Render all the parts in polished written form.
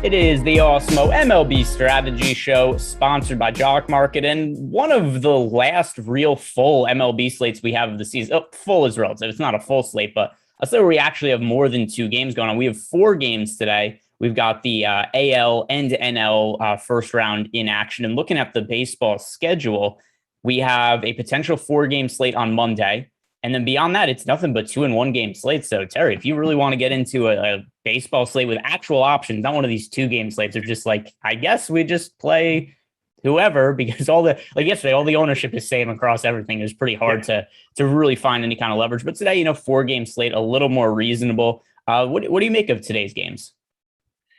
It is the Awesemo MLB strategy show sponsored by Jock Market, and one of the last real full MLB slates we have of the season. Oh, full is relative. It's not a full slate, but a slate where we actually have more than two games going on. We have four games today. We've got the AL and NL first round in action. And looking at the baseball schedule, we have a potential four-game slate on Monday. And then beyond that, it's nothing but 2-1 game slates. So, Terry, if you really want to get into a baseball slate with actual options, not one of these 2-game slates, are just like, I guess we just play whoever, because yesterday, all the ownership is same across everything. It was pretty hard to really find any kind of leverage. But today, 4-game slate, a little more reasonable. What do you make of today's games?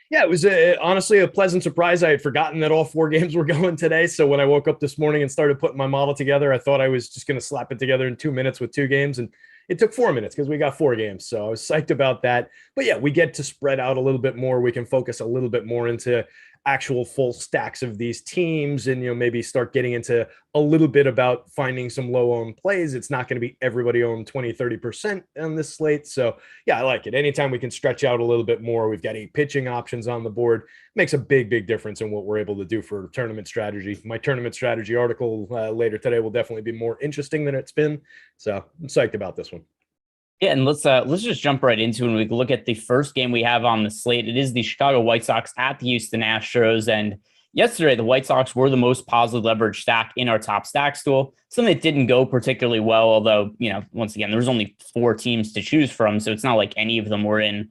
Yeah, it was honestly a pleasant surprise. I had forgotten that all four games were going today. So when I woke up this morning and started putting my model together, I thought I was just going to slap it together in 2 minutes with two games. And it took 4 minutes because we got four games. So I was psyched about that. But yeah, we get to spread out a little bit more. We can focus a little bit more into actual full stacks of these teams and, maybe start getting into a little bit about finding some low owned plays. It's not going to be everybody owned 20-30% on this slate. So yeah, I like it. Anytime we can stretch out a little bit more, we've got 8 pitching options on the board, makes a big difference in what we're able to do for tournament strategy. My tournament strategy article later today will definitely be more interesting than it's been. So I'm psyched about this one. Yeah, and let's just jump right into it and we can look at the first game we have on the slate. It is the Chicago White Sox at the Houston Astros. And yesterday, the White Sox were the most positive leverage stack in our top stacks tool. Something that didn't go particularly well, although, once again, there was only 4 teams to choose from. So it's not like any of them were in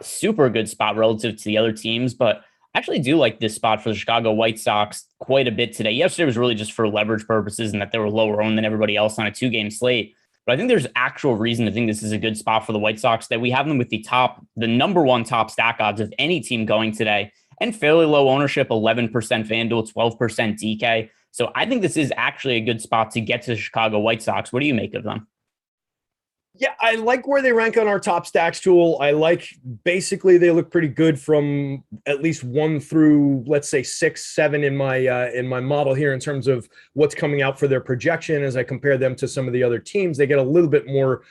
super good spot relative to the other teams. But I actually do like this spot for the Chicago White Sox quite a bit today. Yesterday was really just for leverage purposes and that they were lower owned than everybody else on a 2-game slate. But I think there's actual reason to think this is a good spot for the White Sox, that we have them with the number one top stack odds of any team going today, and fairly low ownership, 11% FanDuel, 12% DK. So I think this is actually a good spot to get to the Chicago White Sox. What do you make of them? Yeah, I like where they rank on our top stacks tool. I like basically they look pretty good from at least 1 through, let's say, 6, 7 in my model here in terms of what's coming out for their projection. As I compare them to some of the other teams, they get a little bit more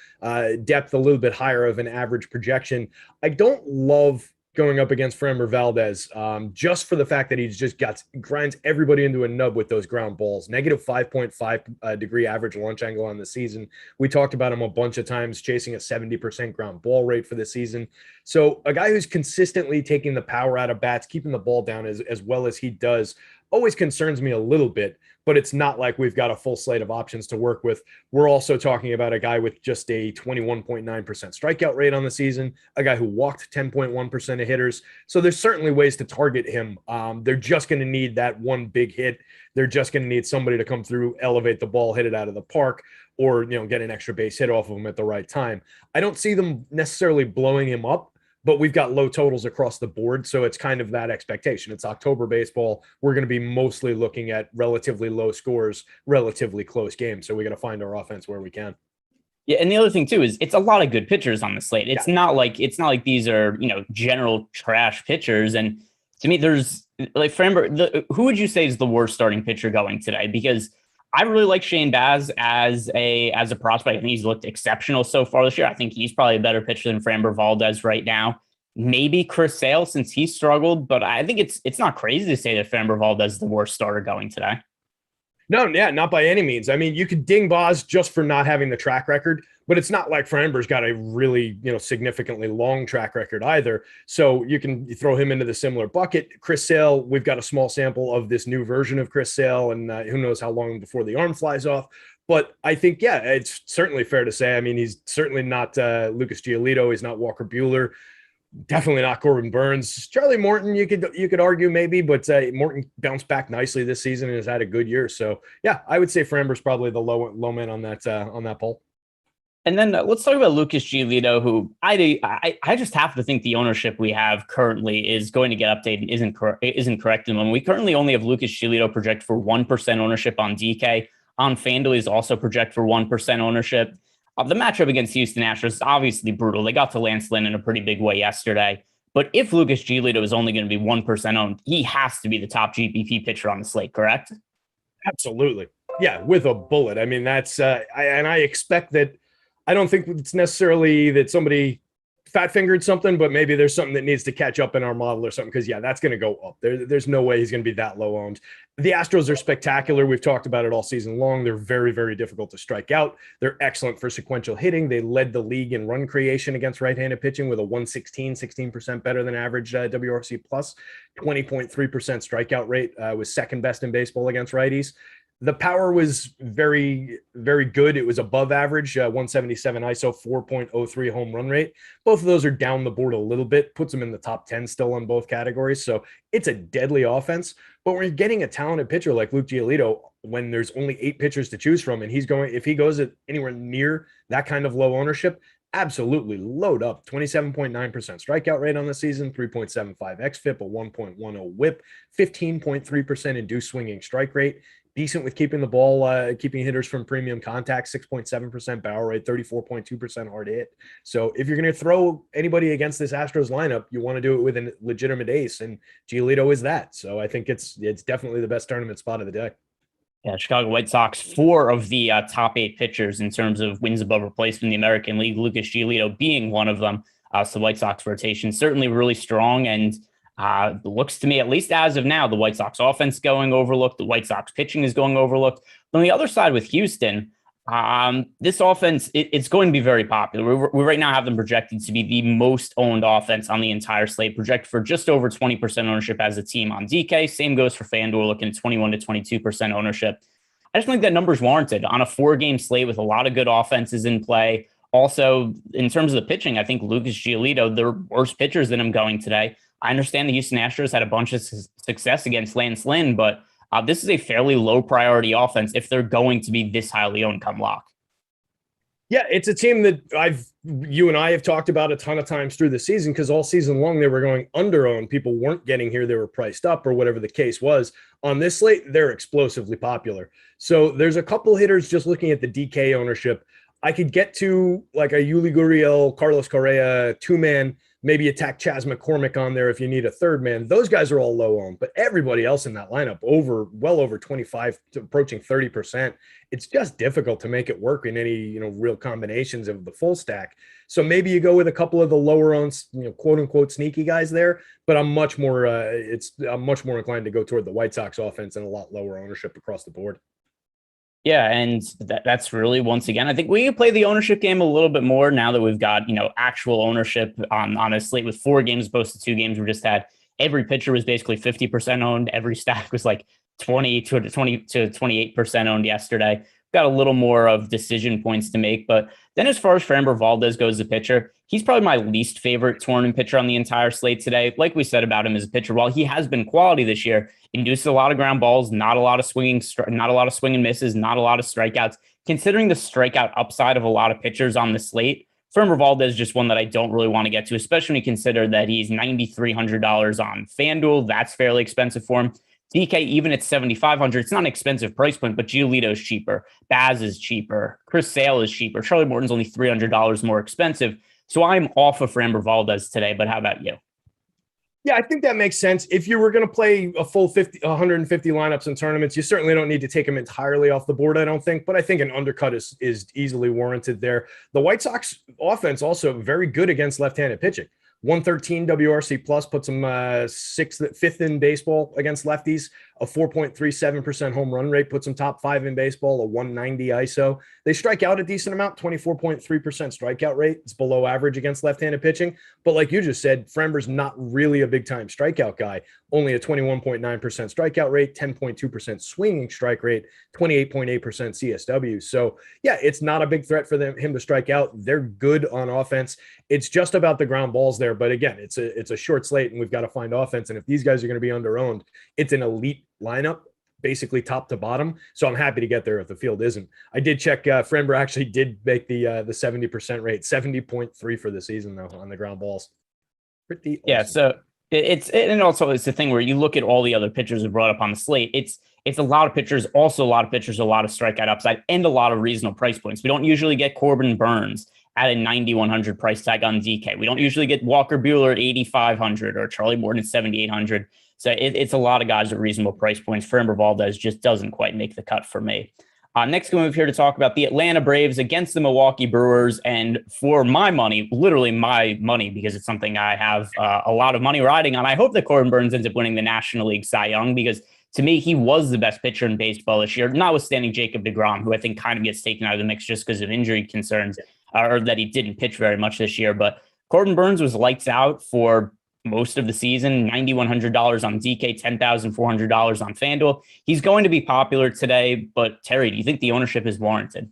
depth, a little bit higher of an average projection. I don't love going up against Framber Valdez, just for the fact that he's just grinds everybody into a nub with those ground balls. Negative 5.5 degree average launch angle on the season. We talked about him a bunch of times, chasing a 70% ground ball rate for the season. So a guy who's consistently taking the power out of bats, keeping the ball down as well as he does, always concerns me a little bit, but it's not like we've got a full slate of options to work with. We're also talking about a guy with just a 21.9% strikeout rate on the season, a guy who walked 10.1% of hitters. So there's certainly ways to target him. They're just going to need that one big hit. They're just going to need somebody to come through, elevate the ball, hit it out of the park, or get an extra base hit off of him at the right time. I don't see them necessarily blowing him up, but we've got low totals across the board. So it's kind of that expectation. It's October baseball. We're going to be mostly looking at relatively low scores, relatively close games. So we got to find our offense where we can. Yeah, and the other thing too is it's a lot of good pitchers on the slate. It's not like these are, general trash pitchers. And to me, there's like Framber, who would you say is the worst starting pitcher going today? Because I really like Shane Baz as a prospect. I think he's looked exceptional so far this year. I think he's probably a better pitcher than Framber Valdez right now. Maybe Chris Sale, since he struggled, but I think it's not crazy to say that Framber Valdez is the worst starter going today. No, yeah, not by any means. I mean, you could ding Baz just for not having the track record, but it's not like Framber's got a really, significantly long track record either. So you can throw him into the similar bucket. Chris Sale, we've got a small sample of this new version of Chris Sale, and who knows how long before the arm flies off. But I think, yeah, it's certainly fair to say. I mean, he's certainly not Lucas Giolito. He's not Walker Buehler. Definitely not Corbin Burns. Charlie Morton, you could argue maybe, but Morton bounced back nicely this season and has had a good year. So yeah, I would say Framber's probably the low man on that poll. And then let's talk about Lucas Giolito, who I just have to think the ownership we have currently is going to get updated. Isn't correct. And when we currently only have Lucas Giolito project for 1% ownership on DK. On FanDuel, he's also project for 1% ownership. The matchup against Houston Astros is obviously brutal. They got to Lance Lynn in a pretty big way yesterday. But if Lucas Giolito is only going to be 1% owned, he has to be the top GPP pitcher on the slate, correct? Absolutely. Yeah, with a bullet. I mean, that's I expect that. I don't think it's necessarily that somebody fat fingered something, but maybe there's something that needs to catch up in our model or something. Cause yeah, that's going to go up. There's no way he's going to be that low owned. The Astros are spectacular. We've talked about it all season long. They're very, very difficult to strike out. They're excellent for sequential hitting. They led the league in run creation against right-handed pitching with a 116, 16% better than average WRC plus, 20.3% strikeout rate, was second best in baseball against righties. The power was very, very good. It was above average, 177 ISO, 4.03 home run rate. Both of those are down the board a little bit, puts them in the top 10 still on both categories. So it's a deadly offense. But when you're getting a talented pitcher like Luke Giolito, when there's only 8 pitchers to choose from, and if he goes at anywhere near that kind of low ownership, absolutely load up. 27.9% strikeout rate on the season, 3.75 xFIP, a 1.10 whip, 15.3% induced swinging strike rate. Decent with keeping the ball, keeping hitters from premium contact, 6.7% barrel rate, 34.2% hard hit. So if you're going to throw anybody against this Astros lineup, you want to do it with a legitimate ace, and Giolito is that. So I think it's definitely the best tournament spot of the day. Yeah, Chicago White Sox, 4 of the top 8 pitchers in terms of wins above replacement in the American League, Lucas Giolito being one of them. So the White Sox rotation certainly really strong, and looks to me, at least as of now, the White Sox offense going overlooked. The White Sox pitching is going overlooked. But on the other side with Houston, this offense, it's going to be very popular. We right now have them projected to be the most owned offense on the entire slate, projected for just over 20% ownership as a team on DK. Same goes for FanDuel, looking at 21 to 22% ownership. I just think that number's warranted on a 4-game slate with a lot of good offenses in play. Also, in terms of the pitching, I think Lucas Giolito, they're worse pitchers than him going today. I understand the Houston Astros had a bunch of success against Lance Lynn, but this is a fairly low priority offense if they're going to be this highly owned come lock. Yeah, it's a team that you and I have talked about a ton of times through the season, because all season long they were going under owned. People weren't getting here. They were priced up or whatever the case was. On this slate, they're explosively popular. So there's a couple hitters just looking at the DK ownership. I could get to like a Yuli Gurriel, Carlos Correa, 2-man, maybe attack Chas McCormick on there if you need a 3rd man. Those guys are all low owned, but everybody else in that lineup well over 25 to approaching 30%. It's just difficult to make it work in any, real combinations of the full stack. So maybe you go with a couple of the lower owned, quote unquote sneaky guys there, but I'm much more inclined to go toward the White Sox offense and a lot lower ownership across the board. Yeah, and that's really, once again, I think we can play the ownership game a little bit more now that we've got, actual ownership on a slate with 4 games opposed to 2 games. We just had every pitcher was basically 50% owned. Every stack was like 20 to 28% owned yesterday. Got a little more of decision points to make. But then as far as Framber Valdez goes, the pitcher, he's probably my least favorite tournament pitcher on the entire slate today. Like we said about him as a pitcher, while he has been quality this year, induced a lot of ground balls, not a lot of swing and misses, not a lot of strikeouts. Considering the strikeout upside of a lot of pitchers on the slate, Framber Valdez is just one that I don't really want to get to, especially when you consider that he's $9,300 on FanDuel. That's fairly expensive for him. DK, even at $7,500, it's not an expensive price point, but Giolito is cheaper. Baz is cheaper. Chris Sale is cheaper. Charlie Morton's only $300 more expensive. So I'm off of Framber Valdez today, but how about you? Yeah, I think that makes sense. If you were going to play a full 150 lineups in tournaments, you certainly don't need to take them entirely off the board, I don't think. But I think an undercut is easily warranted there. The White Sox offense also very good against left-handed pitching. 113 WRC plus puts them 5th in baseball against lefties. A 4.37% home run rate puts them top 5 in baseball. A 190 ISO. They strike out a decent amount, 24.3% strikeout rate. It's below average against left-handed pitching. But like you just said, Framber's not really a big-time strikeout guy. Only a 21.9% strikeout rate, 10.2% swinging strike rate, 28.8% CSW. So yeah, it's not a big threat for him to strike out. They're good on offense. It's just about the ground balls there. But again, it's a short slate, and we've got to find offense. And if these guys are going to be under-owned, it's an elite lineup, basically top to bottom. So I'm happy to get there if the field isn't. I did check. Framber actually did make the 70% rate, 70.3 for the season though on the ground balls. Pretty awesome. Yeah. So it's the thing where you look at all the other pitchers who brought up on the slate. It's a lot of pitchers, a lot of strikeout upside, and a lot of reasonable price points. We don't usually get Corbin Burns at a 9,100 price tag on DK. We don't usually get Walker Buehler at 8,500 or Charlie Morton at 7,800. So it's a lot of guys at reasonable price points. Framber Valdez just doesn't quite make the cut for me. Next, we move here to talk about the Atlanta Braves against the Milwaukee Brewers. And for my money, literally my money, because it's something I have a lot of money riding on, I hope that Corbin Burnes ends up winning the National League Cy Young, because to me, he was the best pitcher in baseball this year, notwithstanding Jacob deGrom, who I think kind of gets taken out of the mix just because of injury concerns, or that he didn't pitch very much this year. But Corbin Burnes was lights out for most of the season, $9,100 on DK, $10,400 on FanDuel. He's going to be popular today, but Terry, do you think the ownership is warranted?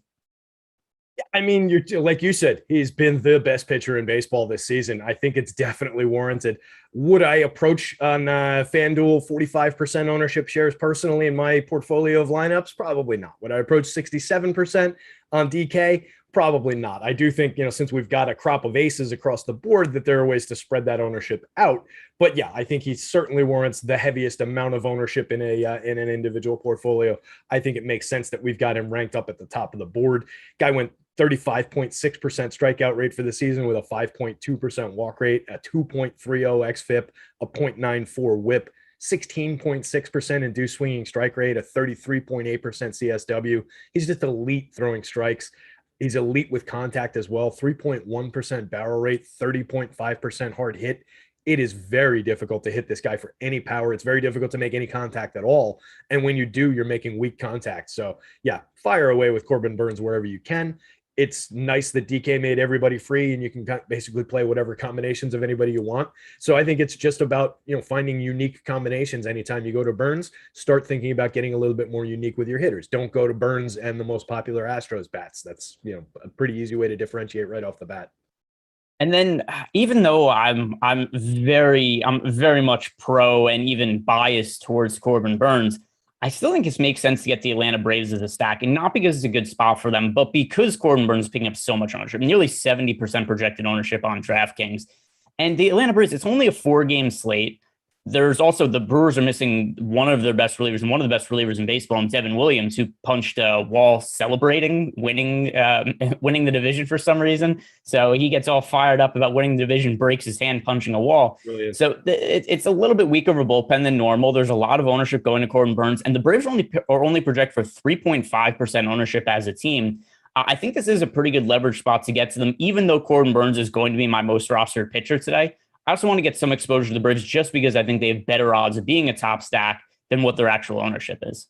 I mean, you're like you said, he's been the best pitcher in baseball this season. I think it's definitely warranted. Would I approach on FanDuel 45% ownership shares personally in my portfolio of lineups? Probably not. Would I approach 67% on DK? Probably not. I do think, since we've got a crop of aces across the board, that there are ways to spread that ownership out. But yeah, I think he certainly warrants the heaviest amount of ownership in an individual portfolio. I think it makes sense that we've got him ranked up at the top of the board. Guy went 35.6% strikeout rate for the season with a 5.2% walk rate, a 2.30 xFIP, a 0.94 WHIP, 16.6% induced swinging strike rate, a 33.8% CSW. He's just elite throwing strikes. He's elite with contact as well. 3.1% barrel rate, 30.5% hard hit. It is very difficult to hit this guy for any power. It's very difficult to make any contact at all. And when you do, you're making weak contact. So yeah, fire away with Corbin Burnes wherever you can. It's nice that DK made everybody free and you can basically play whatever combinations of anybody you want. So I think it's just about, finding unique combinations. Anytime you go to Burnes, start thinking about getting a little bit more unique with your hitters. Don't go to Burnes and the most popular Astros bats. That's, a pretty easy way to differentiate right off the bat. And then, even though I'm very much pro and even biased towards Corbin Burnes, I still think it makes sense to get the Atlanta Braves as a stack, and not because it's a good spot for them, but because Corbin Burnes is picking up so much ownership, nearly 70% projected ownership on DraftKings. And the Atlanta Braves, it's only a 4-game slate. There's also the Brewers are missing one of their best relievers and one of the best relievers in baseball, and Devin Williams, who punched a wall celebrating winning the division for some reason. So he gets all fired up about winning the division, breaks his hand punching a wall. Brilliant. So it's a little bit weaker of a bullpen than normal. There's a lot of ownership going to Corbin Burnes, and the Braves only project for 3.5% ownership as a team. I think this is a pretty good leverage spot to get to them, even though Corbin Burnes is going to be my most rostered pitcher today. I also want to get some exposure to the Braves just because I think they have better odds of being a top stack than what their actual ownership is.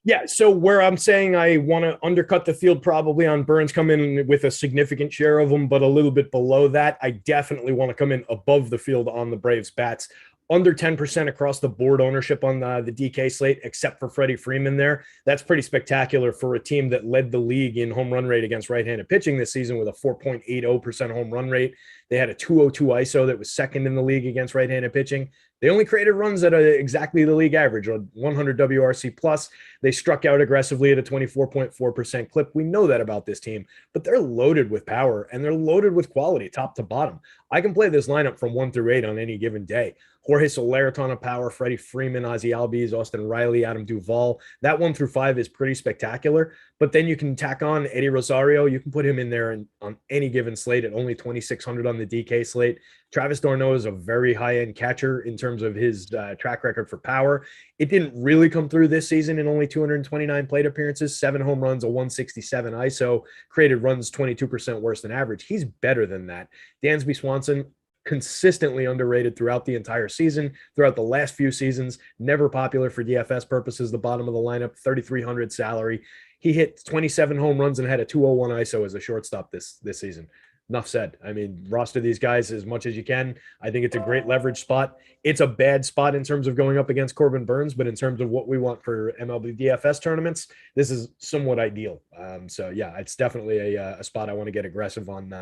Yeah, so where I'm saying I want to undercut the field probably on Burnes, come in with a significant share of them, but a little bit below that, I definitely want to come in above the field on the Braves bats. Under 10% across the board ownership on the DK slate, except for Freddie Freeman there. That's pretty spectacular for a team that led the league in home run rate against right-handed pitching this season with a 4.80% home run rate. They had a 202 ISO that was second in the league against right-handed pitching. They only created runs at exactly the league average, or 100 WRC plus. They struck out aggressively at a 24.4% clip. We know that about this team, but they're loaded with power and they're loaded with quality top to bottom. I can play this lineup from 1 through 8 on any given day. Jorge Soler, a ton of power, Freddie Freeman, Ozzie Albies, Austin Riley, Adam Duvall. That 1 through 5 is pretty spectacular, but then you can tack on Eddie Rosario. You can put him in there on any given slate at only 2,600 on the DK slate. Travis d'Arnaud is a very high-end catcher in terms of his track record for power. It didn't really come through this season in only 229 plate appearances, 7 home runs, a 167 ISO, created runs 22% worse than average. He's better than that. Dansby Swanson, consistently underrated throughout the entire season, throughout the last few seasons, never popular for DFS purposes, the bottom of the lineup, 3,300 salary. He hit 27 home runs and had a 201 ISO as a shortstop this season. Enough said. I mean, roster these guys as much as you can. I think it's a great leverage spot. It's a bad spot in terms of going up against Corbin Burnes, but in terms of what we want for MLB DFS tournaments, this is somewhat ideal. So yeah, it's definitely a spot I want to get aggressive on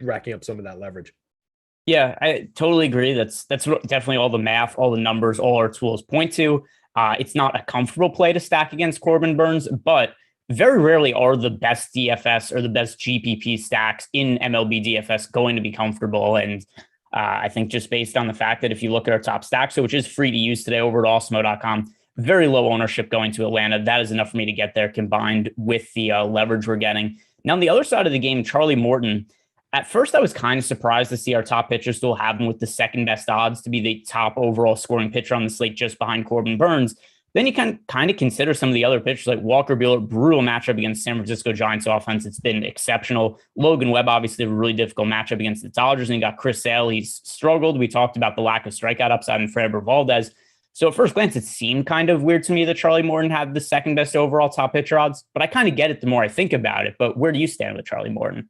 racking up some of that leverage. Yeah, I totally agree. That's definitely all the math, all the numbers, all our tools point to. It's not a comfortable play to stack against Corbin Burnes, but very rarely are the best DFS or the best GPP stacks in MLB DFS going to be comfortable. And I think just based on the fact that if you look at our top stacks, which is free to use today over at Awesemo.com, very low ownership going to Atlanta. That is enough for me to get there combined with the leverage we're getting. Now, on the other side of the game, Charlie Morton. At first, I was kind of surprised to see our top pitcher still have him with the second best odds to be the top overall scoring pitcher on the slate just behind Corbin Burnes. Then you can kind of consider some of the other pitchers like Walker Buehler, brutal matchup against San Francisco Giants offense. It's been exceptional. Logan Webb, obviously, a really difficult matchup against the Dodgers. And you got Chris Sale. He's struggled. We talked about the lack of strikeout upside in Framber Valdez. So at first glance, it seemed kind of weird to me that Charlie Morton had the second best overall top pitcher odds, but I kind of get it the more I think about it. But where do you stand with Charlie Morton?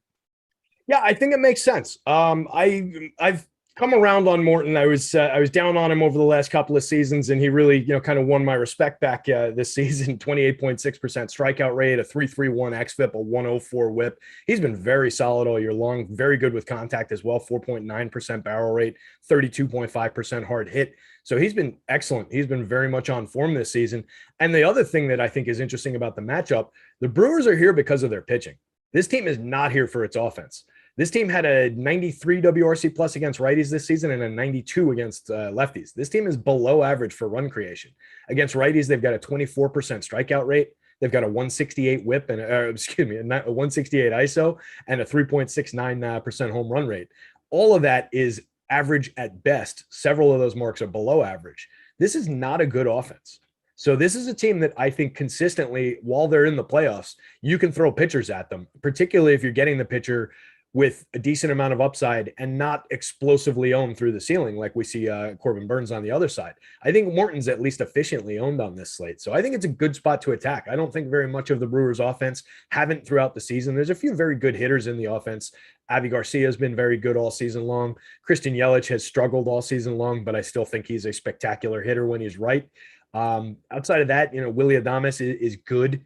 Yeah, I think it makes sense. I've come around on Morton. I was down on him over the last couple of seasons, and he really, kind of won my respect back this season. 28.6% strikeout rate, a 3.31 xFIP, a 104 WHIP. He's been very solid all year long. Very good with contact as well. 4.9% barrel rate, 32.5% hard hit. So he's been excellent. He's been very much on form this season. And the other thing that I think is interesting about the matchup, the Brewers are here because of their pitching. This team is not here for its offense. This team had a 93 WRC plus against righties this season and a 92 against lefties. This team is below average for run creation. Against righties, they've got a 24% strikeout rate. They've got a 168 whip and a 168 ISO and a 3.69% home run rate. All of that is average at best. Several of those marks are below average. This is not a good offense. So this is a team that I think consistently, while they're in the playoffs, you can throw pitchers at them, particularly if you're getting the pitcher with a decent amount of upside and not explosively owned through the ceiling like we see Corbin Burns on the other side. I think Morton's at least efficiently owned on this slate. So I think it's a good spot to attack. I don't think very much of the Brewers offense haven't throughout the season. There's a few very good hitters in the offense. Avi Garcia has been very good all season long. Christian Yelich has struggled all season long, but I still think he's a spectacular hitter when he's right. Outside of that, Willy Adames is good.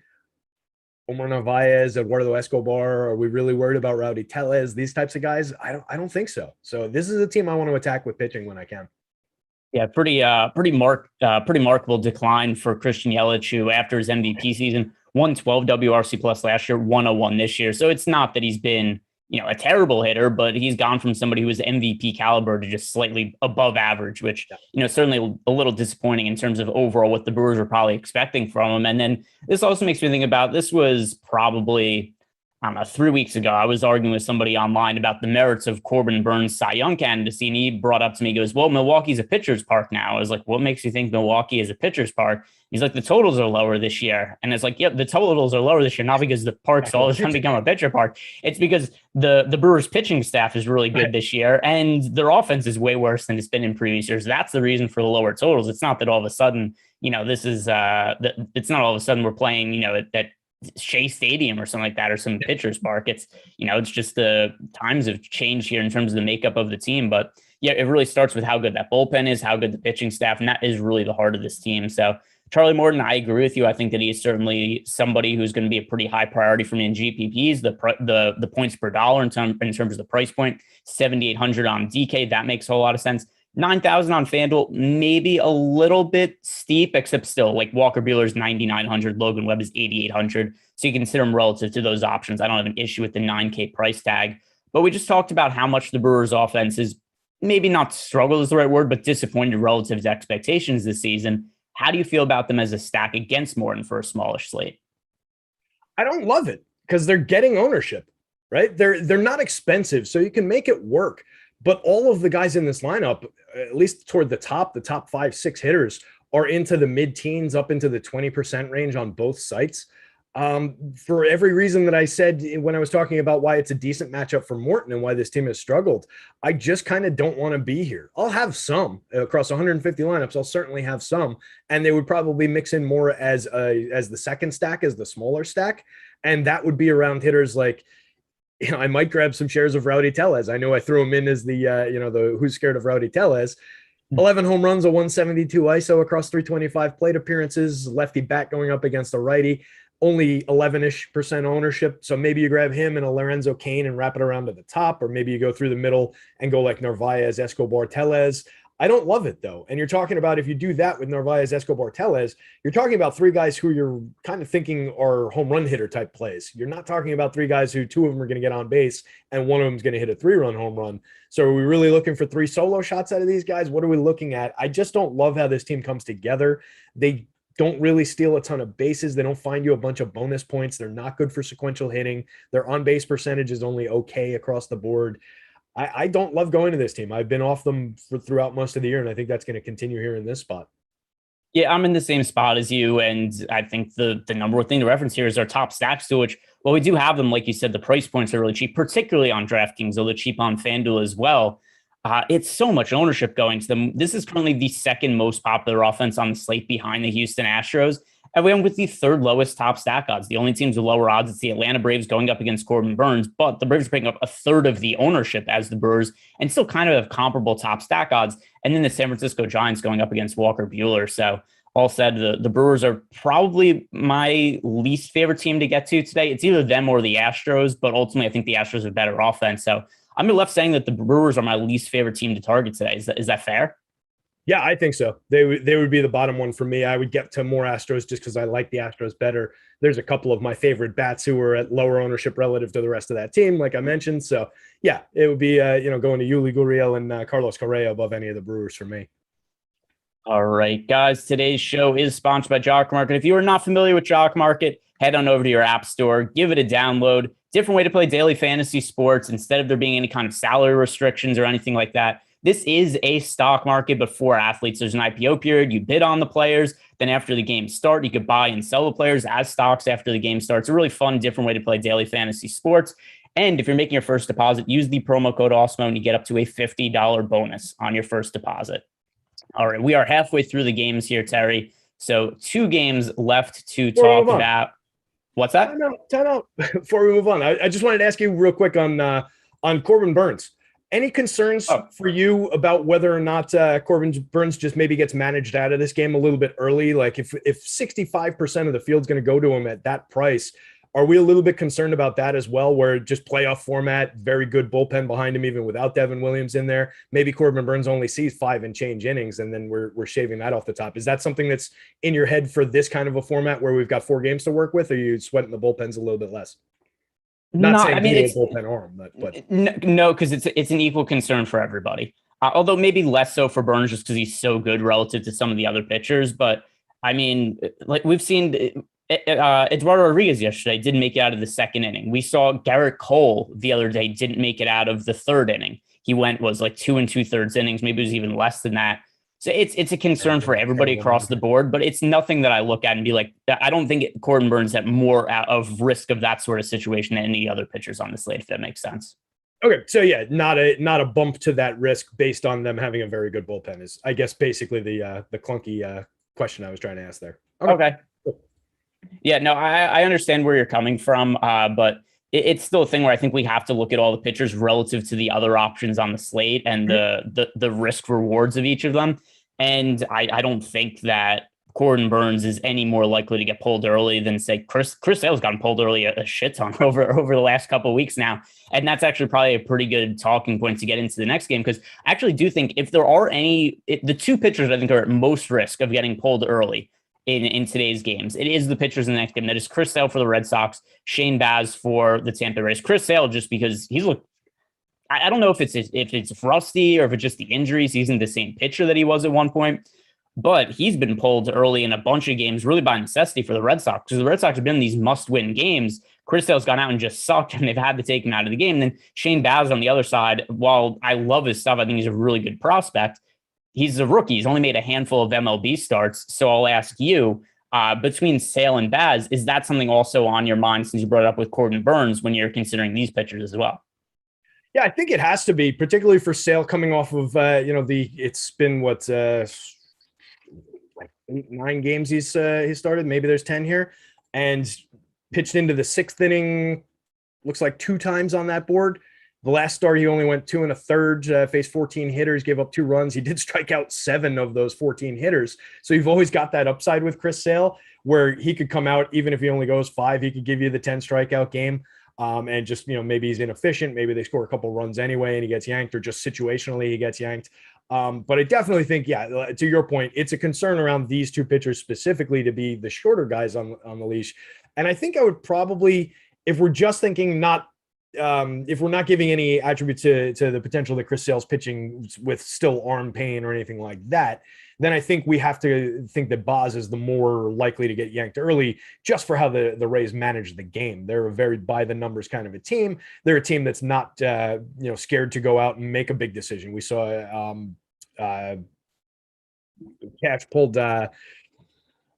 Omar Narvaez, Eduardo Escobar. Are we really worried about Rowdy Tellez? These types of guys? I don't think so. So this is a team I want to attack with pitching when I can. Yeah, pretty remarkable decline for Christian Yelich, who after his MVP season won 12 WRC plus last year, 101 this year. So it's not that he's been a terrible hitter, but he's gone from somebody who was MVP caliber to just slightly above average, which, certainly a little disappointing in terms of overall what the Brewers were probably expecting from him. And then this also makes me think about, this was probably, 3 weeks ago, I was arguing with somebody online about the merits of Corbin Burns' Cy Young candidacy, and he brought up to me, he goes, well, Milwaukee's a pitcher's park now. I was like, what makes you think Milwaukee is a pitcher's park? He's like, the totals are lower this year. And it's like, yep, the totals are lower this year, not because the park's all of a sudden become a pitcher park. It's because the Brewers pitching staff is really good this year, and their offense is way worse than it's been in previous years. That's the reason for the lower totals. It's not that all of a sudden, this is, it's not all of a sudden we're playing, at Shea Stadium or something like that, or some pitcher's park. It's, it's just the times have changed here in terms of the makeup of the team. But yeah, it really starts with how good that bullpen is, how good the pitching staff, and that is really the heart of this team. So Charlie Morton, I agree with you. I think that he is certainly somebody who's going to be a pretty high priority for me in GPPs. The points per dollar in terms of the price point, 7,800 on DK, that makes a whole lot of sense. 9,000 on FanDuel, maybe a little bit steep, except still, like Walker Buehler's 9,900, Logan Webb is 8,800. So you consider them relative to those options. I don't have an issue with the 9K price tag, but we just talked about how much the Brewers offense is maybe not struggled is the right word, but disappointed relative to expectations this season. How do you feel about them as a stack against Morton for a smallish slate? I don't love it because they're getting ownership, right? They're not expensive, so you can make it work. But all of the guys in this lineup, at least toward the top 5-6 hitters, are into the mid-teens, up into the 20% range on both sites. For every reason that I said when I was talking about why it's a decent matchup for Morton and why this team has struggled, I just kind of don't want to be here. I'll have some across 150 lineups. I'll certainly have some, and they would probably mix in more as the second stack, as the smaller stack, and that would be around hitters like, I might grab some shares of Rowdy Tellez. I know I threw him in as the who's scared of Rowdy Tellez. 11 home runs, a 172 ISO across 325 plate appearances, lefty bat going up against a righty, only 11-ish% ownership. So maybe you grab him and a Lorenzo Cain and wrap it around to the top, or maybe you go through the middle and go like Narvaez, Escobar, Tellez. I don't love it though. And you're talking about, if you do that with Narvaez, Escobar, Tellez, you're talking about three guys who you're kind of thinking are home run hitter type plays. You're not talking about three guys who two of them are going to get on base and one of them is going to hit a 3-run home run. So are we really looking for 3 solo shots out of these guys? What are we looking at? I just don't love how this team comes together. They don't really steal a ton of bases. They don't find you a bunch of bonus points. They're not good for sequential hitting. Their on-base percentage is only okay across the board. I don't love going to this team. I've been off them throughout most of the year, and I think that's going to continue here in this spot. Yeah, I'm in the same spot as you, and I think the number one thing to reference here is our top stacks, to which, well, we do have them. Like you said, the price points are really cheap, particularly on DraftKings, although cheap on FanDuel as well. It's so much ownership going to them. This is currently the second most popular offense on the slate behind the Houston Astros. And we went with the third lowest top stack odds. The only teams with lower odds, it's the Atlanta Braves going up against Corbin Burns, but the Braves are picking up a third of the ownership as the Brewers and still kind of have comparable top stack odds. And then the San Francisco Giants going up against Walker Buehler. So all said, the Brewers are probably my least favorite team to get to today. It's either them or the Astros, but ultimately I think the Astros are better offense. So I'm left saying that the Brewers are my least favorite team to target today. Is that fair? Yeah, I think so. They would be the bottom one for me. I would get to more Astros just because I like the Astros better. There's a couple of my favorite bats who are at lower ownership relative to the rest of that team, like I mentioned. So yeah, it would be going to Yuli Gurriel and Carlos Correa above any of the Brewers for me. All right, guys. Today's show is sponsored by Jock Market. If you are not familiar with Jock Market, head on over to your app store, give it a download. Different way to play daily fantasy sports instead of there being any kind of salary restrictions or anything like that. This is a stock market, but for athletes. There's an IPO period. You bid on the players. Then after the game start, you could buy and sell the players as stocks after the game starts. A really fun, different way to play daily fantasy sports. And if you're making your first deposit, use the promo code Awesemo and you get up to a $50 bonus on your first deposit. All right, we are halfway through the games here, Terry. So 2 games left to talk about. What's that? Time out. Before we move on, I just wanted to ask you real quick on Corbin Burns. Any concerns for you about whether or not Corbin Burns just maybe gets managed out of this game a little bit early? Like if 65% of the field's going to go to him at that price, are we a little bit concerned about that as well, where just playoff format, very good bullpen behind him, even without Devin Williams in there? Maybe Corbin Burns only sees 5 and change innings, and then we're shaving that off the top. Is that something that's in your head for this kind of a format where we've got 4 games to work with, or are you sweating the bullpens a little bit less? Not saying it's bullpen arm, but no, because it's an equal concern for everybody. Although maybe less so for Burns just because he's so good relative to some of the other pitchers. But I mean, like we've seen Eduardo Rodriguez yesterday didn't make it out of the second inning. We saw Garrett Cole the other day didn't make it out of the third inning. He was like 2 2/3 innings. Maybe it was even less than that. So it's a concern for everybody across the board, but it's nothing that I look at and be like, I don't think Corbin Burns at more out of risk of that sort of situation than any other pitchers on the slate, if that makes sense. Okay, so yeah, not a bump to that risk based on them having a very good bullpen is, I guess, basically the clunky question I was trying to ask there. Okay. Cool. Yeah, no, I understand where you're coming from, but it's still a thing where I think we have to look at all the pitchers relative to the other options on the slate and the risk rewards of each of them. And I don't think that Corbin Burns is any more likely to get pulled early than, say, Chris Sale's gotten pulled early a shit ton over the last couple of weeks now. And that's actually probably a pretty good talking point to get into the next game, because I actually do think if there are the 2 pitchers I think are at most risk of getting pulled early in today's games, it is the pitchers in the next game. That is Chris Sale for the Red Sox, Shane Baz for the Tampa Bay Rays. Chris Sale, just because he's looked, I don't know if it's rusty or if it's just the injuries. He isn't the same pitcher that he was at one point, but he's been pulled early in a bunch of games, really by necessity for the Red Sox, because the Red Sox have been in these must-win games. Chris Sale's gone out and just sucked, and they've had to take him out of the game. And then Shane Baz on the other side, while I love his stuff, I think he's a really good prospect. He's a rookie. He's only made a handful of MLB starts. So I'll ask you, between Sale and Baz, is that something also on your mind since you brought it up with Corbin Burns when you're considering these pitchers as well? Yeah, I think it has to be, particularly for Sale coming off of, it's been like 9 games he started. Maybe there's 10 here, and pitched into the 6th inning, looks like 2 times on that board. The last start, he only went 2 1/3, faced 14 hitters, gave up 2 runs. He did strike out 7 of those 14 hitters. So you've always got that upside with Chris Sale, where he could come out, even if he only goes 5, he could give you the 10 strikeout game. And just, maybe he's inefficient. Maybe they score a couple runs anyway and he gets yanked, or just situationally he gets yanked. But I definitely think, yeah, to your point, it's a concern around these 2 pitchers specifically to be the shorter guys on the leash. And I think I would probably, if we're just thinking if we're not giving any attribute to the potential that Chris Sale's pitching with still arm pain or anything like that, then I think we have to think that Baz is the more likely to get yanked early, just for how the Rays manage the game. They're a very by the numbers kind of a team. They're a team that's not scared to go out and make a big decision. We saw Cash pulled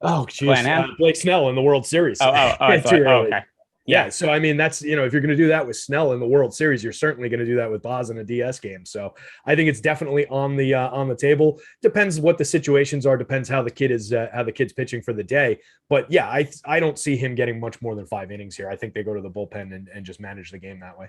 Oh, geez. Clanahan? Blake Snell in the World Series. I Too thought, early. okay. Yeah. So, I mean, that's, if you're going to do that with Snell in the World Series, you're certainly going to do that with Boz in a DS game. So I think it's definitely on the table. Depends what the situations are. Depends how the kid's pitching for the day. But yeah, I don't see him getting much more than 5 innings here. I think they go to the bullpen and just manage the game that way.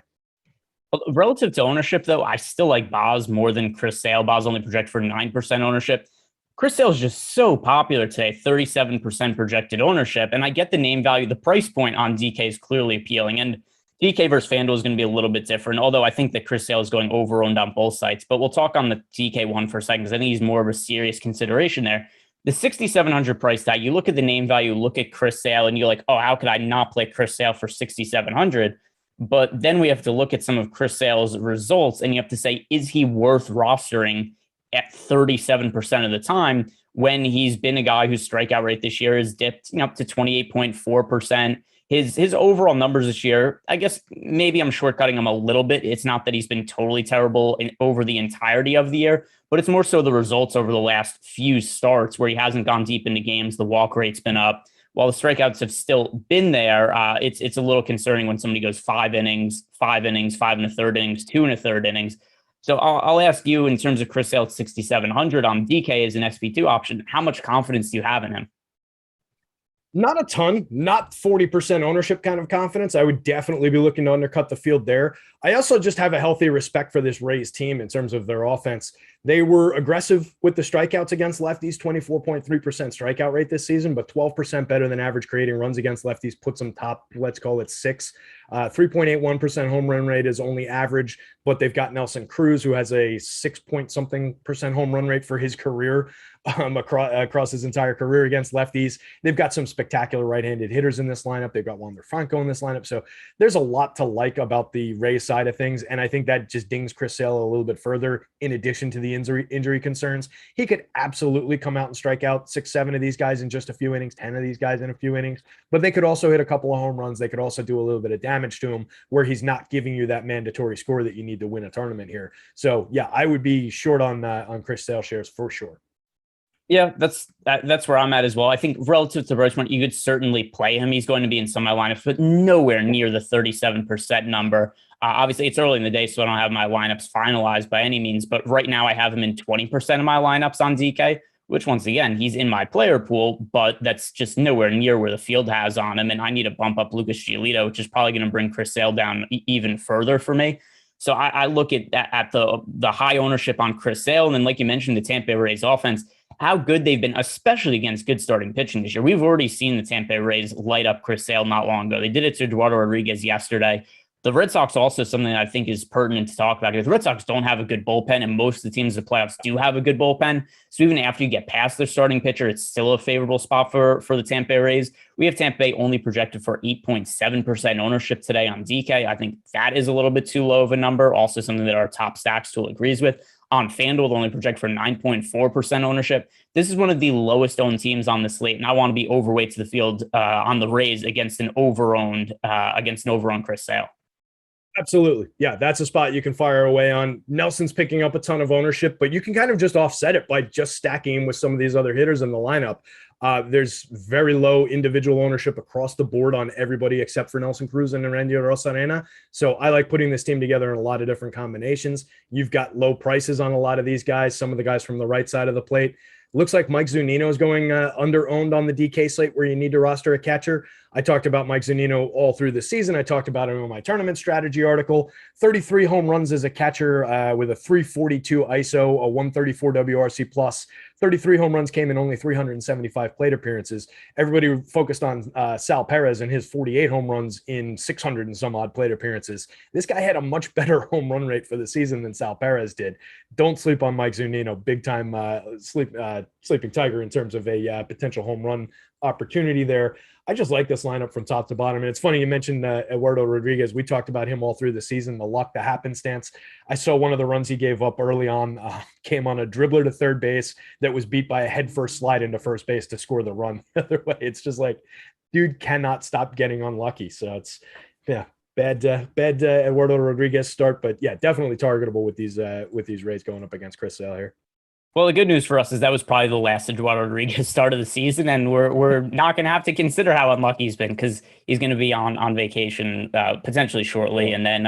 Relative to ownership, though, I still like Boz more than Chris Sale. Boz only projected for 9% ownership. Chris Sale is just so popular today, 37% projected ownership. And I get the name value. The price point on DK is clearly appealing. And DK versus FanDuel is going to be a little bit different, although I think that Chris Sale is going over-owned on both sites. But we'll talk on the DK one for a second, because I think he's more of a serious consideration there. The 6,700 price tag, you look at the name value, look at Chris Sale, and you're like, oh, how could I not play Chris Sale for 6,700? But then we have to look at some of Chris Sale's results, and you have to say, is he worth rostering at 37% of the time when he's been a guy whose strikeout rate this year has dipped up to 28.4%. His overall numbers this year, I guess maybe I'm shortcutting him a little bit. It's not that he's been totally terrible over the entirety of the year, but it's more so the results over the last few starts where he hasn't gone deep into games. The walk rate's been up. While the strikeouts have still been there, it's a little concerning when somebody goes 5 innings, 5 innings, 5 1/3 innings, 2 1/3 innings. So I'll ask you, in terms of Chris Sale at 6,700 on DK as an SP2 option, how much confidence do you have in him? Not a ton, not 40% ownership kind of confidence. I would definitely be looking to undercut the field there. I also just have a healthy respect for this Rays team in terms of their offense. They were aggressive with the strikeouts against lefties, 24.3% strikeout rate this season, but 12% better than average creating runs against lefties, puts them top, let's call it 6. 3.81% home run rate is only average, but they've got Nelson Cruz, who has a 6-point-something% home run rate for his career, across his entire career against lefties. They've got some spectacular right-handed hitters in this lineup. They've got Wander Franco in this lineup. So there's a lot to like about the Rays side of things, and I think that just dings Chris Sale a little bit further, in addition to the injury concerns. He could absolutely come out and strike out 6-7 of these guys in just a few innings, 10 of these guys in a few innings, but they could also hit a couple of home runs. They could also do a little bit of damage to him where he's not giving you that mandatory score that you need to win a tournament here. So yeah, I would be short on Chris Sale shares for sure. Yeah, that's where I'm at as well. I think relative to Roachman, you could certainly play him. He's going to be in some of my lineups, but nowhere near the 37% number. Obviously, it's early in the day, so I don't have my lineups finalized by any means. But right now, I have him in 20% of my lineups on DK, which, once again, he's in my player pool, but that's just nowhere near where the field has on him. And I need to bump up Lucas Giolito, which is probably going to bring Chris Sale down even further for me. So I look at the high ownership on Chris Sale, and then, like you mentioned, the Tampa Bay Rays offense, how good they've been, especially against good starting pitching this year. We've already seen the Tampa Bay Rays light up Chris Sale not long ago. They did it to Eduardo Rodriguez yesterday. The Red Sox also something that I think is pertinent to talk about, because the Red Sox don't have a good bullpen, and most of the teams in the playoffs do have a good bullpen. So even after you get past their starting pitcher, it's still a favorable spot for the Tampa Bay Rays. We have Tampa Bay only projected for 8.7% ownership today on DK. I think that is a little bit too low of a number. Also something that our top stacks tool agrees with. On FanDuel, they only project for 9.4% ownership. This is one of the lowest owned teams on the slate, and I want to be overweight to the field on the Rays against an overowned Chris Sale. Absolutely. Yeah, that's a spot you can fire away on. Nelson's picking up a ton of ownership, but you can kind of just offset it by just stacking him with some of these other hitters in the lineup. There's very low individual ownership across the board on everybody except for Nelson Cruz and Randy Rosarena. So I like putting this team together in a lot of different combinations. You've got low prices on a lot of these guys, some of the guys from the right side of the plate. Looks like Mike Zunino is going under-owned on the DK slate where you need to roster a catcher. I talked about Mike Zunino all through the season. I talked about him in my tournament strategy article. 33 home runs as a catcher with a 342 ISO, a 134 WRC plus. 33 home runs came in only 375 plate appearances. Everybody focused on Sal Perez and his 48 home runs in 600 and some odd plate appearances. This guy had a much better home run rate for the season than Sal Perez did. Don't sleep on Mike Zunino, big time sleeping tiger in terms of a potential home run opportunity there. I just like this lineup from top to bottom. And it's funny you mentioned Eduardo Rodriguez. We talked about him all through the season, the luck, the happenstance. I saw one of the runs he gave up early on came on a dribbler to third base that was beat by a headfirst slide into first base to score the run the other way. It's just like, dude cannot stop getting unlucky. So it's, yeah, bad Eduardo Rodriguez start, but yeah, definitely targetable with these Rays going up against Chris Sale here. Well, the good news for us is that was probably the last Eduardo Rodriguez start of the season, and we're not going to have to consider how unlucky he's been because he's going to be on vacation potentially shortly, and then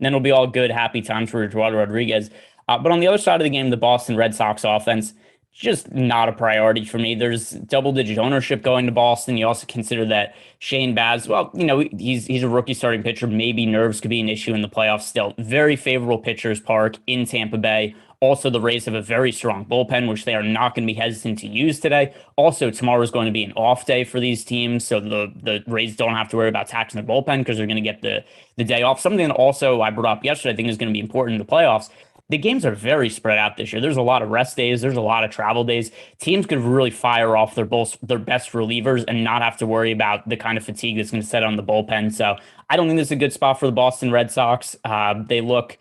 it'll be all good, happy times for Eduardo Rodriguez. But on the other side of the game, the Boston Red Sox offense just not a priority for me. There's double-digit ownership going to Boston. You also consider that Shane Baz, well, he's a rookie starting pitcher. Maybe nerves could be an issue in the playoffs still. Very favorable pitchers park in Tampa Bay. Also, the Rays have a very strong bullpen, which they are not going to be hesitant to use today. Also, tomorrow is going to be an off day for these teams, so the Rays don't have to worry about taxing their bullpen because they're going to get the day off. Something that also I brought up yesterday, I think is going to be important in the playoffs. The games are very spread out this year. There's a lot of rest days. There's a lot of travel days. Teams could really fire off their best relievers and not have to worry about the kind of fatigue that's going to set on the bullpen. So I don't think this is a good spot for the Boston Red Sox. They look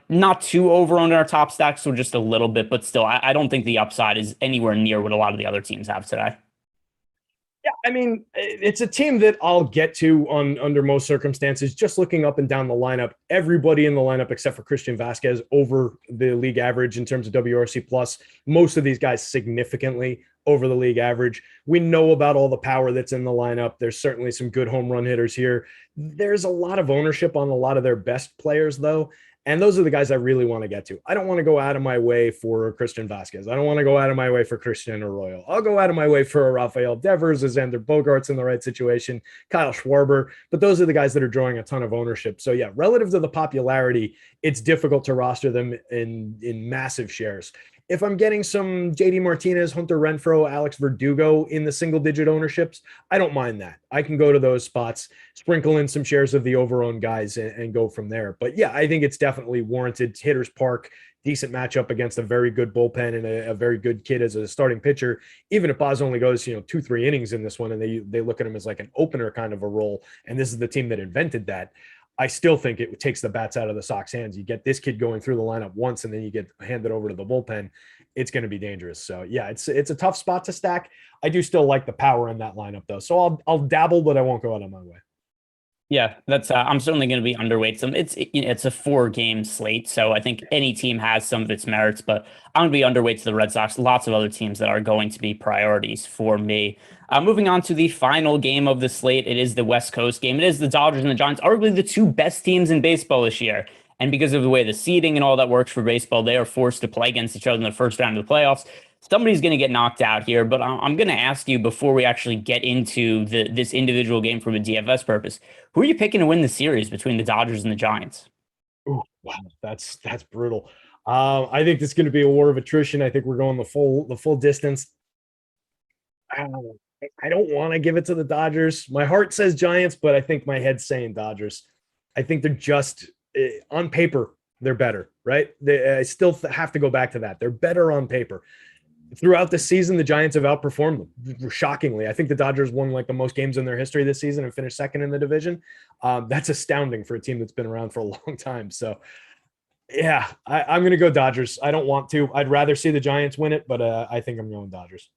not too overowned in our top stacks, so just a little bit, but still, I don't think the upside is anywhere near what a lot of the other teams have today. Yeah, I mean, it's a team that I'll get to under most circumstances. Just looking up and down the lineup, everybody in the lineup except for Christian Vasquez over the league average in terms of WRC plus. Most of these guys significantly over the league average. We know about all the power that's in the lineup. There's certainly some good home run hitters here. There's a lot of ownership on a lot of their best players, though. And those are the guys I really want to get to. I don't want to go out of my way for Christian Vasquez. I don't want to go out of my way for Christian Arroyo. I'll go out of my way for Rafael Devers, as Xander Bogaerts in the right situation, Kyle Schwarber. But those are the guys that are drawing a ton of ownership. So yeah, relative to the popularity, it's difficult to roster them in massive shares. If I'm getting some JD Martinez, Hunter Renfroe, Alex Verdugo in the single-digit ownerships, I don't mind that. I can go to those spots, sprinkle in some shares of the over-owned guys, and go from there. But yeah, I think it's definitely warranted. Hitters Park, decent matchup against a very good bullpen and a very good kid as a starting pitcher. Even if Baz only goes, 2-3 innings in this one, and they look at him as like an opener kind of a role, and this is the team that invented that, I still think it takes the bats out of the Sox hands. You get this kid going through the lineup once, and then you get handed over to the bullpen. It's going to be dangerous. So yeah, it's a tough spot to stack. I do still like the power in that lineup though. So I'll dabble, but I won't go out of my way. Yeah, that's I'm certainly going to be underweight some. It's a 4-game slate, so I think any team has some of its merits, but I'm going to be underweight to the Red Sox. Lots of other teams that are going to be priorities for me. Moving on to the final game of the slate, it is the West Coast game. It is the Dodgers and the Giants, arguably the two best teams in baseball this year. And because of the way the seeding and all that works for baseball, they are forced to play against each other in the first round of the playoffs. Somebody's going to get knocked out here, but I'm going to ask you before we actually get into this individual game from a DFS purpose. Who are you picking to win the series between the Dodgers and the Giants? Oh, wow, that's brutal. I think this is going to be a war of attrition. I think we're going the full distance. I don't want to give it to the Dodgers. My heart says Giants, but I think my head's saying Dodgers. I think they're just on paper, they're better, right? I still have to go back to that. They're better on paper. Throughout the season, the Giants have outperformed them shockingly. I think the Dodgers won like the most games in their history this season and finished second in the division. That's astounding for a team that's been around for a long time. So yeah, I'm going to go Dodgers. I don't want to. I'd rather see the Giants win it, but I think I'm going Dodgers.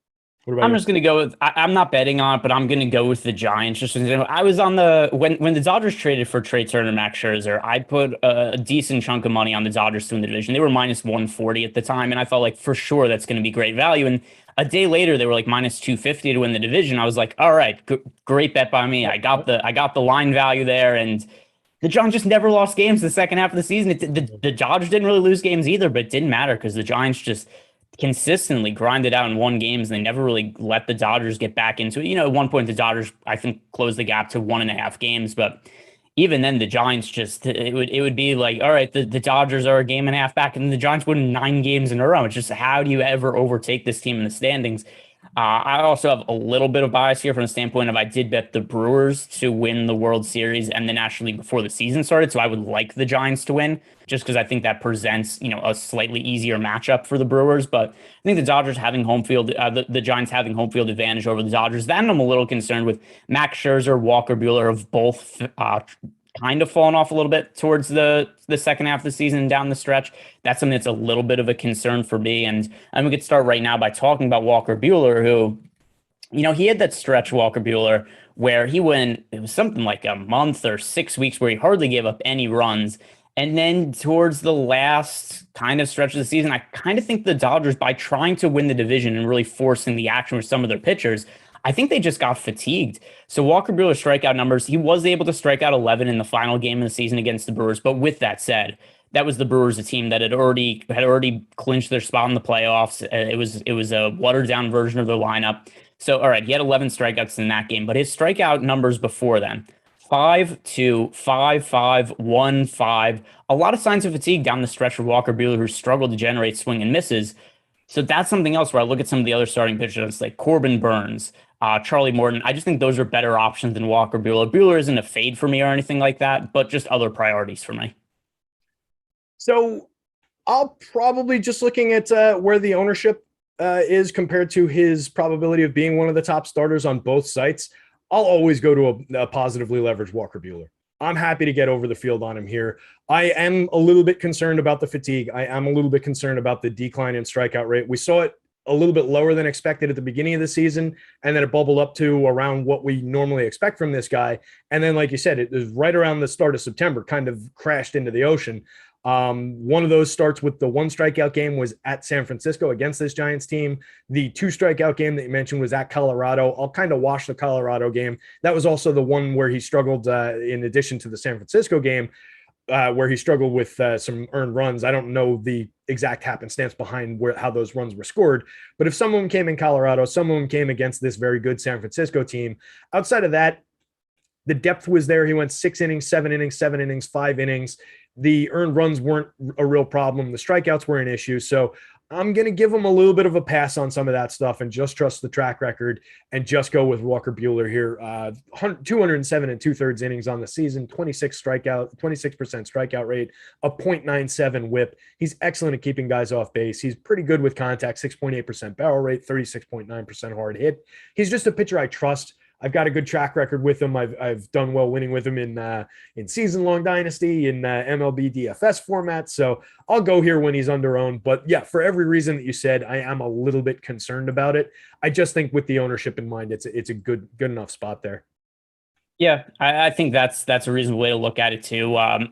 I'm just going to go with, I'm not betting on it, but I'm going to go with the Giants. Just I was on when the Dodgers traded for Trey Turner, Max Scherzer, I put a decent chunk of money on the Dodgers to win the division. They were minus 140 at the time, and I felt like for sure that's going to be great value. And a day later, they were like minus 250 to win the division. I was like, all right, great bet by me. I got the line value there, and the Giants just never lost games the second half of the season. The Dodgers didn't really lose games either, but it didn't matter because the Giants just consistently grinded out and won games, and they never really let the Dodgers get back into it. At one point, the Dodgers, I think, closed the gap to 1.5 games, but even then, the Giants just, it would be like, all right, the Dodgers are a game and a half back, and the Giants win 9 games in a row. It's just, how do you ever overtake this team in the standings? I also have a little bit of bias here from the standpoint of I did bet the Brewers to win the World Series and the National League before the season started, so I would like the Giants to win just because I think that presents a slightly easier matchup for the Brewers. But I think the Dodgers having home field, the Giants having home field advantage over the Dodgers. Then I'm a little concerned with Max Scherzer, Walker Buehler have both kind of fallen off a little bit towards the second half of the season and down the stretch. That's something that's a little bit of a concern for me. And we could start right now by talking about Walker Buehler, who, he had that stretch, Walker Buehler, where it was something like a month or 6 weeks where he hardly gave up any runs. And then towards the last kind of stretch of the season, I kind of think the Dodgers, by trying to win the division and really forcing the action with some of their pitchers, I think they just got fatigued. So Walker Buehler's strikeout numbers, he was able to strike out 11 in the final game of the season against the Brewers. But with that said, that was the Brewers, a team that had already clinched their spot in the playoffs. It was a watered down version of their lineup. So all right, he had 11 strikeouts in that game, but his strikeout numbers before then: 5-2, 5-5, 1-5. A lot of signs of fatigue down the stretch for Walker Buehler, who struggled to generate swing and misses. So that's something else where I look at some of the other starting pitchers like Corbin Burns, Charlie Morton. I just think those are better options than Walker Buehler. Buehler isn't a fade for me or anything like that, but just other priorities for me. So I'll probably, just looking at where the ownership is compared to his probability of being one of the top starters on both sites, I'll always go to a positively leveraged Walker Buehler. I'm happy to get over the field on him here. I am a little bit concerned about the fatigue. I am a little bit concerned about the decline in strikeout rate. We saw it a little bit lower than expected at the beginning of the season, and then it bubbled up to around what we normally expect from this guy. And then, like you said, it was right around the start of September, kind of crashed into the ocean. One of those starts with the one strikeout game was at San Francisco against this Giants team. The two strikeout game that you mentioned was at Colorado. I'll kind of wash the Colorado game. That was also the one where he struggled, in addition to the San Francisco game, where he struggled with some earned runs. I don't know the exact happenstance behind how those runs were scored, but if some of them came in Colorado, some of them came against this very good San Francisco team. Outside of that, the depth was there. He went 6 innings, 7 innings, 7 innings, 5 innings. The earned runs weren't a real problem. The strikeouts were an issue. So I'm going to give him a little bit of a pass on some of that stuff and just trust the track record and just go with Walker Buehler here. 207 and 2/3 innings on the season, 26% strikeout rate, a .97 whip. He's excellent at keeping guys off base. He's pretty good with contact, 6.8% barrel rate, 36.9% hard hit. He's just a pitcher I trust. I've got a good track record with him. I've done well winning with him in season-long dynasty, in MLB DFS format. So I'll go here when he's under owned. But yeah, for every reason that you said, I am a little bit concerned about it. I just think with the ownership in mind, it's a good enough spot there. Yeah, I think that's a reasonable way to look at it too. I'm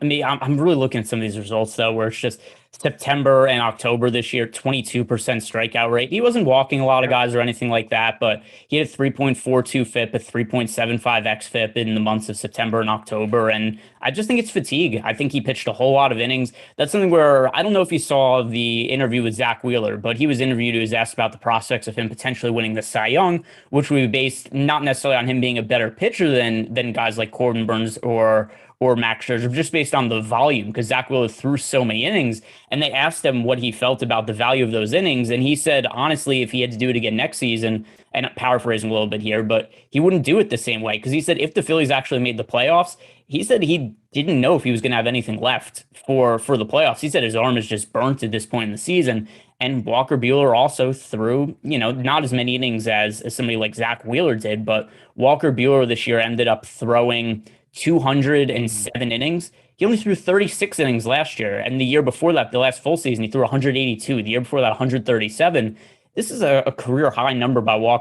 really looking at some of these results though, where it's just September and October this year, 22% strikeout rate. He wasn't walking a lot of guys or anything like that, but he had a 3.42 FIP, a 3.75 xFIP in the months of September and October. And I just think it's fatigue. I think he pitched a whole lot of innings. That's something where I don't know if you saw the interview with Zach Wheeler, but he was interviewed. He was asked about the prospects of him potentially winning the Cy Young, which we based not necessarily on him being a better pitcher than guys like Corbin Burns or Max Scherzer, just based on the volume, because Zach Wheeler threw so many innings. And they asked him what he felt about the value of those innings. And he said, honestly, if he had to do it again next season, and paraphrasing a little bit here, but he wouldn't do it the same way. Because he said if the Phillies actually made the playoffs, he said he didn't know if he was going to have anything left for the playoffs. He said his arm is just burnt at this point in the season. And Walker Buehler also threw, not as many innings as somebody like Zach Wheeler did, but Walker Buehler this year ended up throwing 207 innings. He only threw 36 innings last year. And the year before that, the last full season, he threw 182. The year before that, 137. This is a career high number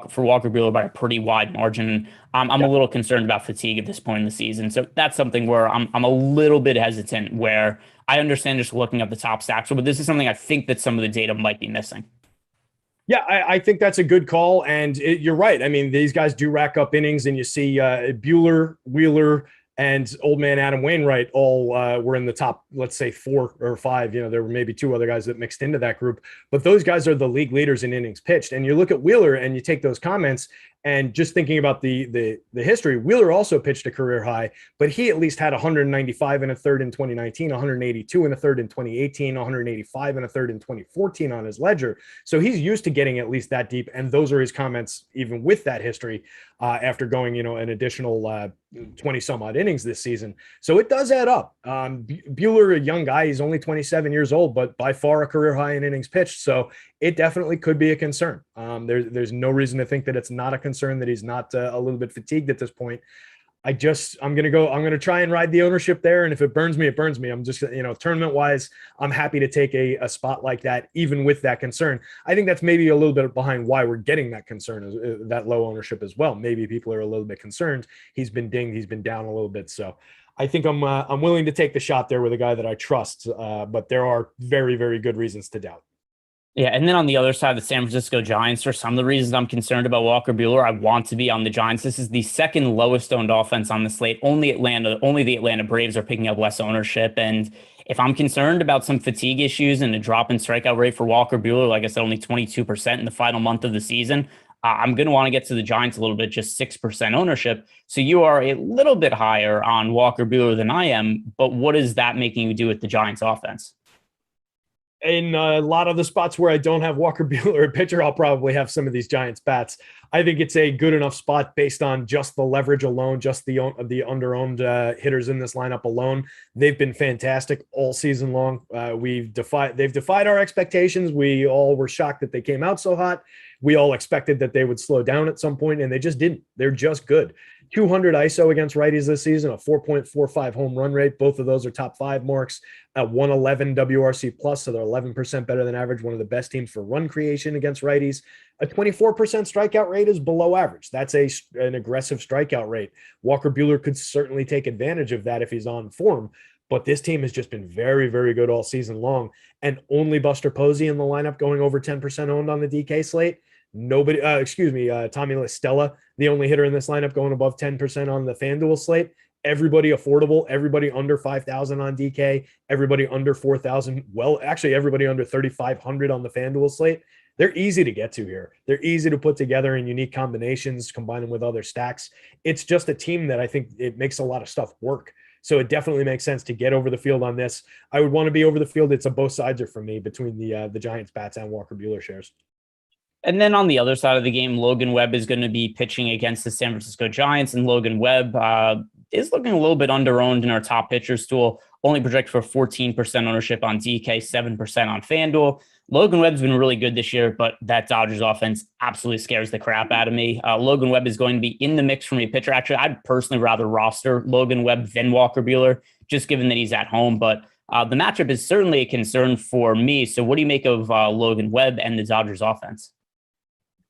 for Walker Buehler by a pretty wide margin. I'm a little concerned about fatigue at this point in the season. So that's something where I'm a little bit hesitant, where I understand just looking up the top stacks, but this is something I think that some of the data might be missing. Yeah, I think that's a good call. And you're right. I mean, these guys do rack up innings, and you see Buehler, Wheeler, and old man Adam Wainwright all were in the top, let's say 4 or 5. There were maybe 2 other guys that mixed into that group, but those guys are the league leaders in innings pitched. And you look at Wheeler and you take those comments, and just thinking about the history, Wheeler also pitched a career high, but he at least had 195 and a third in 2019, 182 and a third in 2018, 185 and a third in 2014 on his ledger. So he's used to getting at least that deep. And those are his comments, even with that history, after going, an additional 20 some odd innings this season. So it does add up. Buehler, a young guy, he's only 27 years old, but by far a career high in innings pitched. So it definitely could be a concern. There's no reason to think that it's not a concern, that he's not a little bit fatigued at this point. I'm going to try and ride the ownership there. And if it burns me, it burns me. I'm just, tournament wise, I'm happy to take a spot like that, even with that concern. I think that's maybe a little bit behind why we're getting that concern, that low ownership as well. Maybe people are a little bit concerned. He's been dinged. He's been down a little bit. So I think I'm willing to take the shot there with a guy that I trust, but there are very, very good reasons to doubt. Yeah, and then on the other side, the San Francisco Giants, for some of the reasons I'm concerned about Walker Buehler, I want to be on the Giants. This is the second lowest owned offense on the slate. Only the Atlanta Braves are picking up less ownership. And if I'm concerned about some fatigue issues and a drop in strikeout rate for Walker Buehler, like I said, only 22% in the final month of the season, I'm going to want to get to the Giants a little bit, just 6% ownership. So you are a little bit higher on Walker Buehler than I am. But what is that making you do with the Giants offense? In a lot of the spots where I don't have Walker Buehler at pitcher, I'll probably have some of these Giants bats. I think it's a good enough spot based on just the leverage alone, just the under-owned hitters in this lineup alone. They've been fantastic all season long. They've defied our expectations. We all were shocked that they came out so hot. We all expected that they would slow down at some point, and they just didn't. They're just good. 200 ISO against righties this season, a 4.45 home run rate. Both of those are top 5 marks at 111 WRC plus. So they're 11% better than average. One of the best teams for run creation against righties. A 24% strikeout rate is below average. That's an aggressive strikeout rate. Walker Buehler could certainly take advantage of that if he's on form. But this team has just been very, very good all season long. And only Buster Posey in the lineup going over 10% owned on the DK slate. Tommy La Stella, the only hitter in this lineup going above 10% on the FanDuel slate. Everybody affordable, everybody under 5,000 on DK, everybody under 4,000. Well, actually, everybody under 3,500 on the FanDuel slate. They're easy to get to here. They're easy to put together in unique combinations, combine them with other stacks. It's just a team that I think it makes a lot of stuff work. So it definitely makes sense to get over the field on this. I would want to be over the field. It's a both sides are for me between the Giants bats and Walker Buehler shares. And then on the other side of the game, Logan Webb is going to be pitching against the San Francisco Giants, and Logan Webb is looking a little bit under-owned in our top pitchers tool, only projected for 14% ownership on DK, 7% on FanDuel. Logan Webb's been really good this year, but that Dodgers offense absolutely scares the crap out of me. Logan Webb is going to be in the mix for me pitcher. Actually, I'd personally rather roster Logan Webb than Walker Buehler, just given that he's at home, but the matchup is certainly a concern for me. So what do you make of Logan Webb and the Dodgers offense?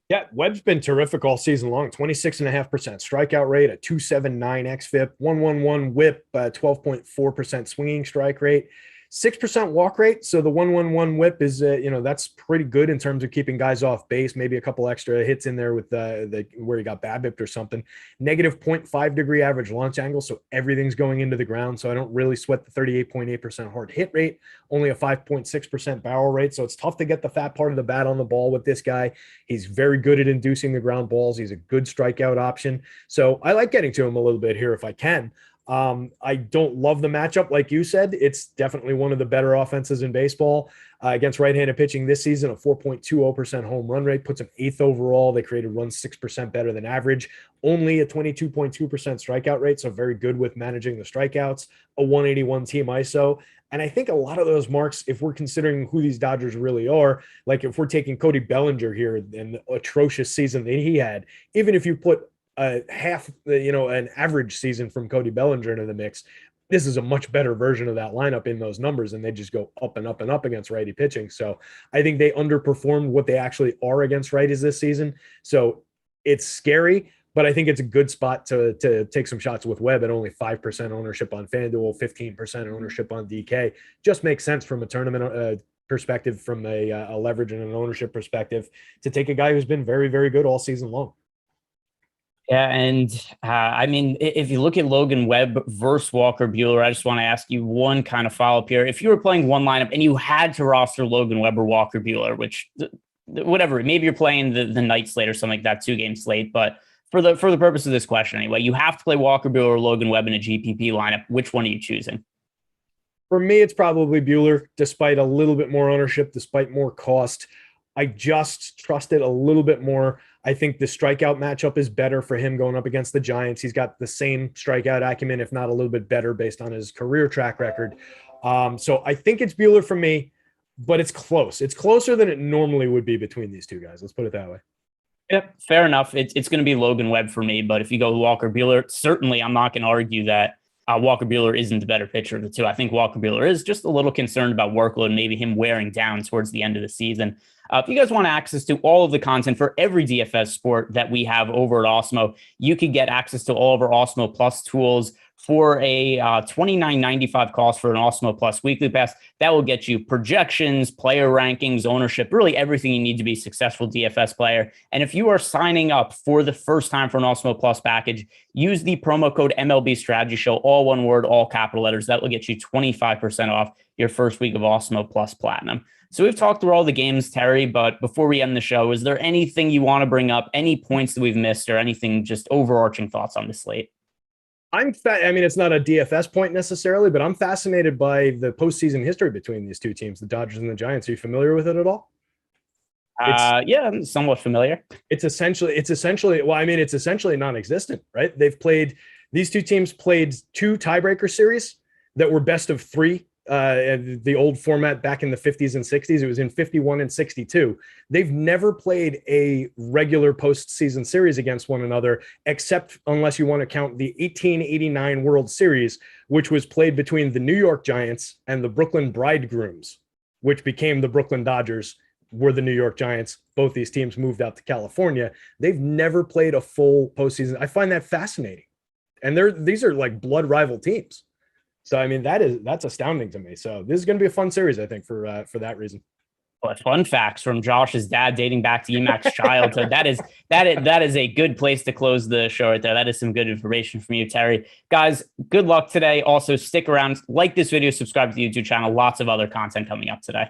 Yeah, Webb's been terrific all season long. 26.5% strikeout rate, a 2.79 xFIP, 1.11 WHIP, 12.4% swinging strike rate, 6% walk rate. So the 1.11 WHIP is, that's pretty good in terms of keeping guys off base. Maybe a couple extra hits in there with the where he got BABIP'd or something. Negative 0.5 degree average launch angle. So everything's going into the ground. So I don't really sweat the 38.8% hard hit rate. Only a 5.6% barrel rate. So it's tough to get the fat part of the bat on the ball with this guy. He's very good at inducing the ground balls. He's a good strikeout option. So I like getting to him a little bit here if I can. I don't love the matchup. Like you said, it's definitely one of the better offenses in baseball against right-handed pitching this season. A 4.20% home run rate puts them 8th overall. They created runs 6% better than average. Only a 22.2% strikeout rate. So very good with managing the strikeouts, a 181 team ISO. And I think a lot of those marks, if we're considering who these Dodgers really are, like if we're taking Cody Bellinger here and the atrocious season that he had, even if you put an average season from Cody Bellinger into the mix, this is a much better version of that lineup in those numbers, and they just go up and up and up against righty pitching. So I think they underperformed what they actually are against righties this season. So it's scary, but I think it's a good spot to take some shots with Webb at only 5% ownership on FanDuel, 15% ownership on DK. Just makes sense from a tournament perspective, from a leverage and an ownership perspective, to take a guy who's been very, very good all season long. Yeah, and if you look at Logan Webb versus Walker Buehler, I just want to ask you one kind of follow-up here. If you were playing one lineup and you had to roster Logan Webb or Walker Buehler, which, whatever, maybe you're playing the night slate or something like that, 2-game slate, but for the purpose of this question anyway, you have to play Walker Buehler or Logan Webb in a GPP lineup. Which one are you choosing? For me, it's probably Buehler, despite a little bit more ownership, despite more cost. I just trust it a little bit more. I think the strikeout matchup is better for him going up against the Giants. He's got the same strikeout acumen, if not a little bit better based on his career track record. So I think it's Buehler for me, but it's close. It's closer than it normally would be between these two guys. Let's put it that way. Yep, fair enough. It's going to be Logan Webb for me, but if you go Walker Buehler, certainly I'm not going to argue that Walker Buehler isn't the better pitcher of the two. I think Walker Buehler is just a little concerned about workload, maybe him wearing down towards the end of the season. If you guys want access to all of the content for every DFS sport that we have over at Awesemo, you could get access to all of our Awesemo Plus tools for a $29.95 cost for an Awesemo Plus weekly pass. That will get you projections, player rankings, ownership, really everything you need to be a successful DFS player. And if you are signing up for the first time for an Awesemo Plus package, use the promo code MLB Strategy Show, all one word, all capital letters. That will get you 25% off your first week of Awesemo Plus Platinum. So we've talked through all the games, Terry, but before we end the show, is there anything you want to bring up, any points that we've missed, or anything, just overarching thoughts on the slate? I mean, it's not a DFS point necessarily, but I'm fascinated by the postseason history between these two teams, the Dodgers and the Giants. Are you familiar with it at all? Yeah, I'm somewhat familiar. It's essentially non-existent, right? These two teams played 2 tiebreaker series that were best of 3. The old format back in the 50s and 60s. It was in 51 and 62. They've never played a regular postseason series against one another, except unless you want to count the 1889 World Series, which was played between the New York Giants and the Brooklyn Bridegrooms, which became the Brooklyn Dodgers, were the New York Giants. Both these teams moved out to California. They've never played a full postseason. I find that fascinating. And these are like blood rival teams. So, I mean, that's astounding to me. So this is going to be a fun series, I think, for that reason. Well, fun facts from Josh's dad dating back to Emac's childhood. That is a good place to close the show right there. That is some good information from you, Terry. Guys, good luck today. Also, stick around, like this video, subscribe to the YouTube channel. Lots of other content coming up today.